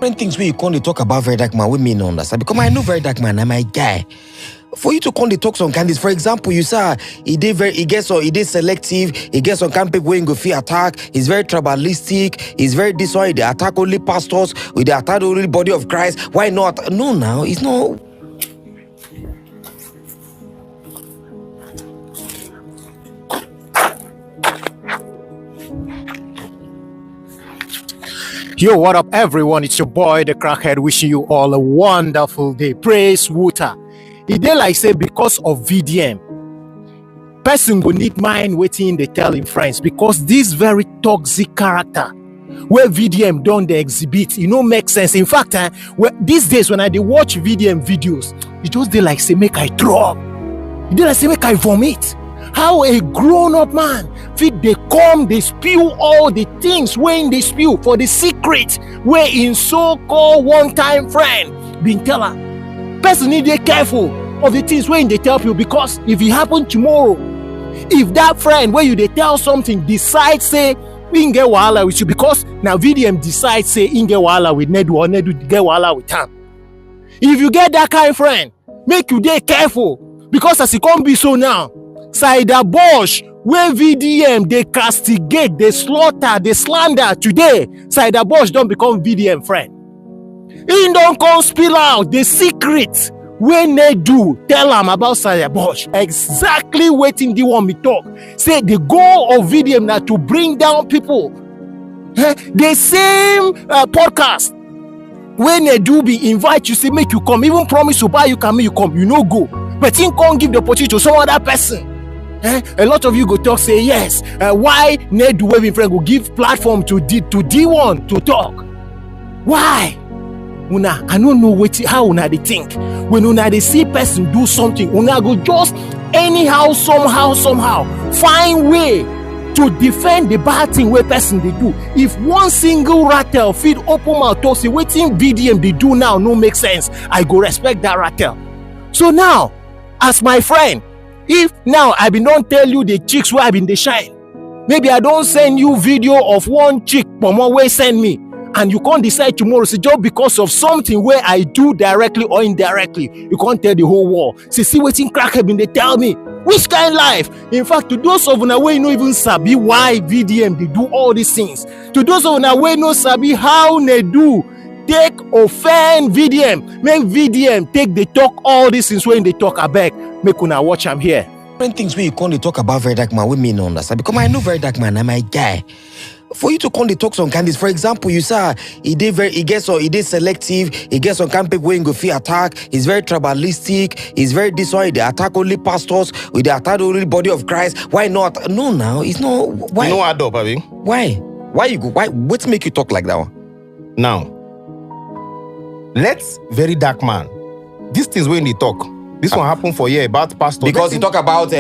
different things where you can't talk about very dark man with me no understand because I know very dark man, I'm my guy. For you to come the talk some candidates, for example, you say he gets selective, he gets some kind of people going go feel attack, he's very tribalistic, he's very this one, they attack only pastors, they attack only body of Christ. Why not? No, now it's not. Yo, what up, everyone? It's your boy, the Crackhead, wishing you all a wonderful day. Praise Water. It dey like say because of VDM, person go need mind waiting they tell him friends because this very toxic character where VDM done the exhibit, make sense. In fact, these days when I dey watch VDM videos, it just dey like say make I throw up. It dey like say make I vomit. How a grown-up man fit they come, they spew all the things when they spew for the secret where in so-called one-time friend been tell her. Person need to be careful of the things when they tell you because if it happen tomorrow, if that friend where you they tell something decide say in get wahala with you because now VDM decide say in get wahala with Nedu or Nedu get wahala with him. If you get that kind of friend, make you dey careful because as it can't be so now, Saida Boj where VDM they castigate, they slaughter, they slander today, Saida Boj don't become VDM friend. He don't come spill out the secret when they do tell them about Saida Boj. Exactly waiting the one me talk. Say the goal of VDM now to bring down people. The same podcast when they do be invite you say make you come, even promise to buy you come, you come, you no go. But he can't give the opportunity to some other person. A lot of you go talk say yes. Why Ned Waving friend go give platform to D1 to talk? Why? Una, I don't know how una they think. When una they see person do something, una go just anyhow, somehow find way to defend the bad thing where person they do. If one single rattle feed open mouth talk say wetin VDM they do now no make sense, I go respect that rattle. So now, as my friend, if now I been don't tell you the chicks where I been they shine, maybe I don't send you video of one chick from one way send me. And you can't decide tomorrow, say just because of something where I do directly or indirectly, you can't tell the whole world. See waiting crackhead been they tell me which kind of life. In fact, to those of una way no even sabi why VDM they do all these things. To those of una way no sabi how they do take offend VDM, make VDM take they talk all these things when they talk abeg. Make una watch am here. Different things where you can't talk about very dark man with me no understand because I know very dark man, I'm my guy. For you to come the talk some candidates, for example, you say he gets selective, he gets some kind of people going go feel attack, he's very tribalistic, he's very this one, they attack only pastors, they attack only body of Christ. Why not? No, now it's not. Why? You know what, Bobby? Why? Why you go? Why? What make you talk like that one? Now, let's very dark man. These things when they talk. This one happen for year about pastor. Because he talk about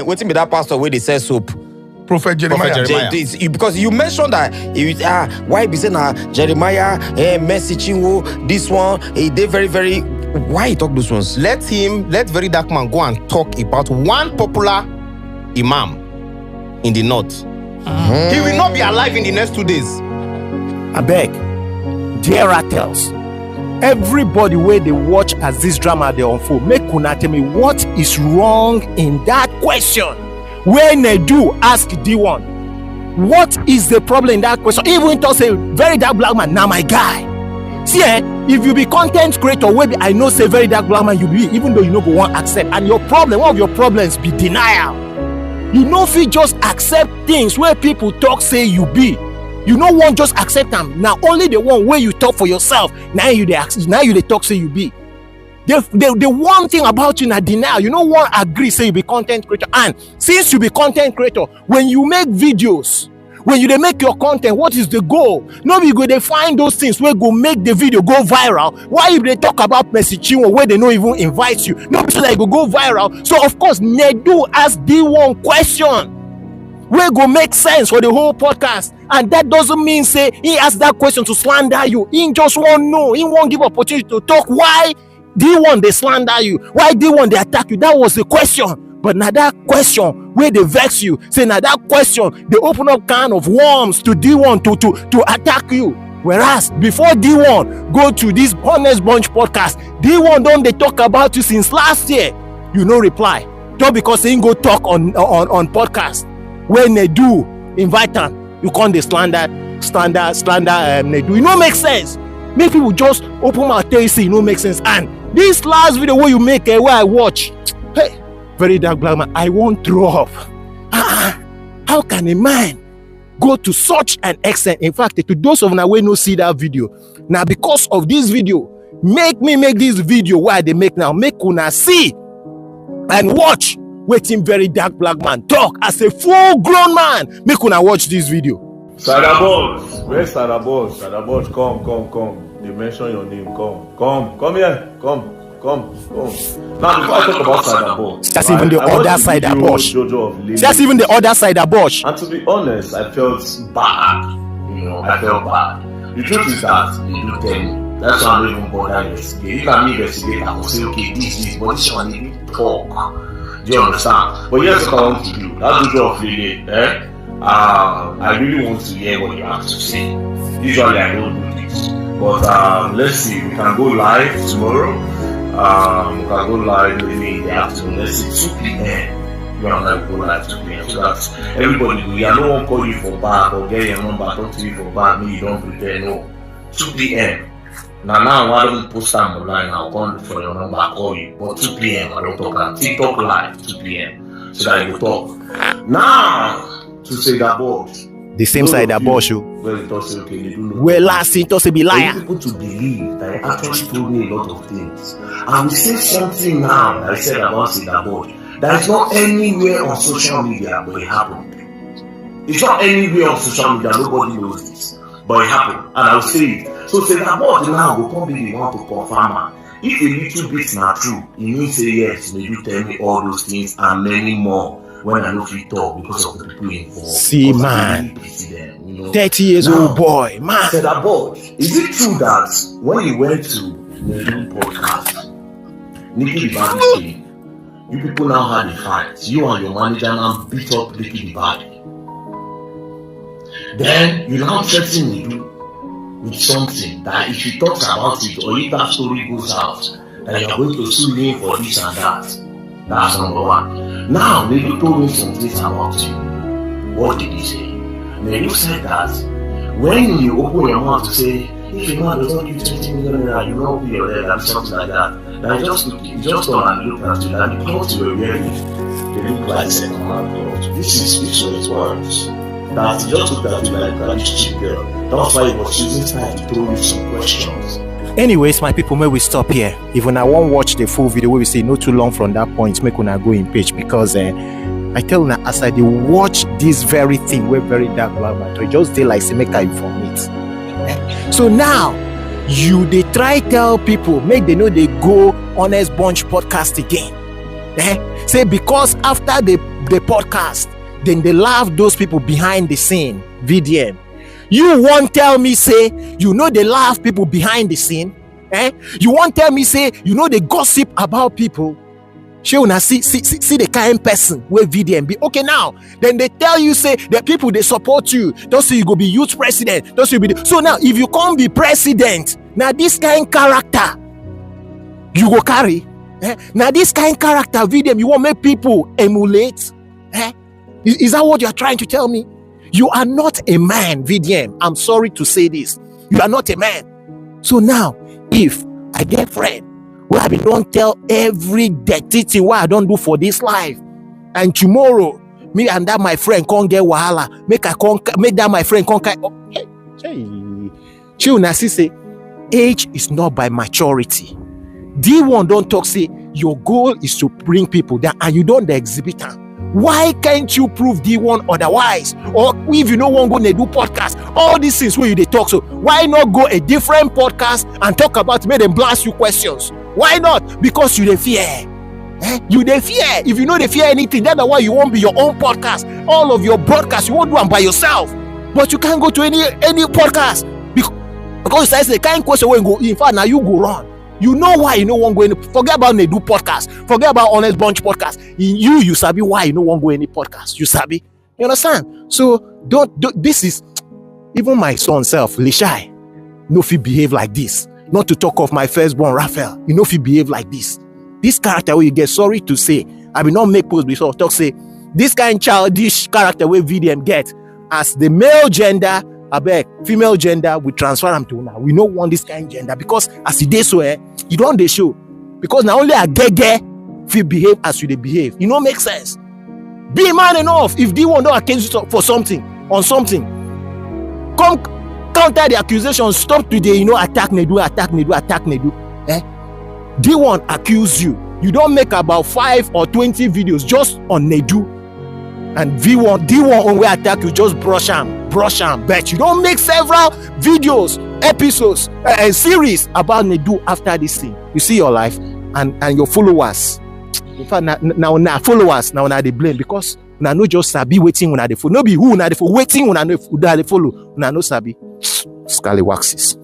what's be that pastor where they sell soap. Prophet Jeremiah. Because you mentioned that why be saying Jeremiah, messaging this one, they very, very. Why you talk those ones? Let very dark man go and talk about one popular imam in the north. He will not be alive in the next 2 days. I beg, dear Rattles, everybody where they watch as this drama they unfold, make una tell me what is wrong in that question. When they do ask D1, what is the problem in that question? Even to say very dark black man, now my guy. See, if you be content creator, maybe I know say very dark black man you be, even though you know go want accept, and your problem, one of your problems be denial. You know if you just accept things where people talk say you be. You no want just accept them. Now only the one where you talk for yourself. Now you they talk say you be. The one thing about you na denial. You no want agree say you be content creator. And since you be content creator, when you make videos, when you they make your content, what is the goal? Nobody go they find those things where go make the video go viral. Why if they talk about messaging where they don't even invite you? Nobody so that go viral. So of course, Nedu ask D1 question. Where go make sense for the whole podcast, and that doesn't mean say he asked that question to slander you. He just won't know. He won't give opportunity to talk. Why D1 they slander you? Why D1 they attack you? That was the question. But now that question where they vex you, say now that question they open up kind of worms to D1 to attack you. Whereas before D1 go to this Honest Bunch podcast, D1 don't they talk about you since last year. You no reply. Just because they go talk on podcast. When they do invite them, you can't slander they do. It no make sense. Make people just open mouth tell you say it no make sense. And this last video where you make where I watch, hey, very dark black man, I won't throw up. How can a man go to such an extent? In fact, to those of you who no see that video, now because of this video, make this video where they make now, make una see and watch waiting very dark black man talk as a full-grown man. Make una watch this video. Saida Boj, where's Saida Boj? Saida Boj, come. They mention your name. Come here. Come. Now, before I talk about Saida Boj, that's even the other Saida Boj. That's even the other Saida Boj. And to be honest, I felt bad. I felt bad. The truth is that they do tell me. That's why I'm not even bothered investigate. If I'm investigate, I will say, okay, this, but this one they didn't talk. Do you understand? But here's what I want to do. That's the job of the day. I really want to hear what you have to say. Usually I don't do this. But let's see, we can go live tomorrow. We can go live maybe in the afternoon. Let's say 2 p.m. You and I go live 2 p.m. So that everybody will hear. No one call you for bad or get your number, talk to you for bad, me you don't prepare. No. 2 p.m. Now I don't post time online. I'll come look for your number, I'll call you. But 2 p.m. I don't talk on TikTok live 2 p.m. So that I will talk. Now to Saida Boj. The same Saida Boj. Well, it also okay. They do know. Well, last it also be liar. People to believe that he actually told me a lot of things. I will say something now that I said about Saida Boj. That is not anywhere on social media, but it happened. It's not anywhere on social media. Nobody knows this, but it happened, and I will say it. So Saida Boj now will probably want to confirm. If a little bit not true, you need to say yes. May you tell me all those things and many more. When I know free talk because of the people involved. See, man, them, 30 years old boy, man. Saida Boj, is it true that when you went to the podcast, Nikki Dibadi came, you people now had a fight, you and your manager now beat up Nikki Dibadi. Then you now threaten me with something that if he talks about it or if that story goes out, that you are going to sue him for this and that. That's number one. Now, Nedu told me some things about you. What did he say? Nedu said that when you open your mouth to say, if a man does not give 20 million naira, you will not be your head and something like that. That you just turn and look at you, that the clothes you were wearing, they look like second-hand clothes. This was his words. That he just looked at you like this cheap girl. That's why he was using time to throw you some questions. Anyways, my people, may we stop here. Even I won't watch the full video where we say not too long from that point, make una go in page because I tell you as I watch this very thing where very dark black matter, just they like say make I inform it. So now they try tell people, make they know they go Honest Bunch podcast again. Say because after the podcast, then they laugh those people behind the scene, VDM. You won't tell me say they laugh people behind the scene, You won't tell me say they gossip about people. See the kind person where VDM be okay now. Then they tell you say the people they support you. Don't say you go be youth president. Don't say you be so now if you can't be president, now this kind character you go carry. Now this kind character VDM you want make people emulate. Is that what you are trying to tell me? You are not a man, VDM. I'm sorry to say this. You are not a man. So now, if I get a friend where I don't tell every dirty thing what I don't do for this life, and tomorrow, me and that my friend can't get wahala, make that my friend can't. She say, age is not by maturity. D1 don't talk say your goal is to bring people down and you don't exhibit them. Why can't you prove D1 otherwise? Or if you don't want to go do podcast, all these things where you they talk, so why not go a different podcast and talk about make them blast you questions? Why not? Because you they fear. You they fear. If you know they fear anything, that's why you won't be your own podcast. All of your broadcasts you won't do them by yourself. But you can't go to any podcast because that's the kind of question when go. In fact, now you go wrong. You know why you don't want to go any. Forget about they do podcast. Forget about Honest Bunch podcast. You sabi why you don't want to go any podcast. You sabi. You understand? So don't. This is even my son self, Lishai. no fit behave like this. Not to talk of my firstborn, Raphael. You know if you behave like this. This character where you get, sorry to say, I will not make post before talk say, this kind of childish character where VDM get as the male gender, female gender, we transfer them to now. We don't want this kind of gender because as it is so, you don't they show. Because now only a gege feel behave as you they behave. You know, make sense. Be man enough. If D1 don't accuse you for something, on something, come counter the accusation. Stop today, attack Nedu. D1 accuse you. You don't make about 5 or 20 videos just on Nedu. And D1 when we attack you, just brush him. But you don't make several videos, episodes, and series about Nedu after this thing. You see your life and your followers. In fact, now followers now they blame because now no just sabi waiting when they follow. No be who now they follow, waiting when they follow. Now no sabi. Scally waxes.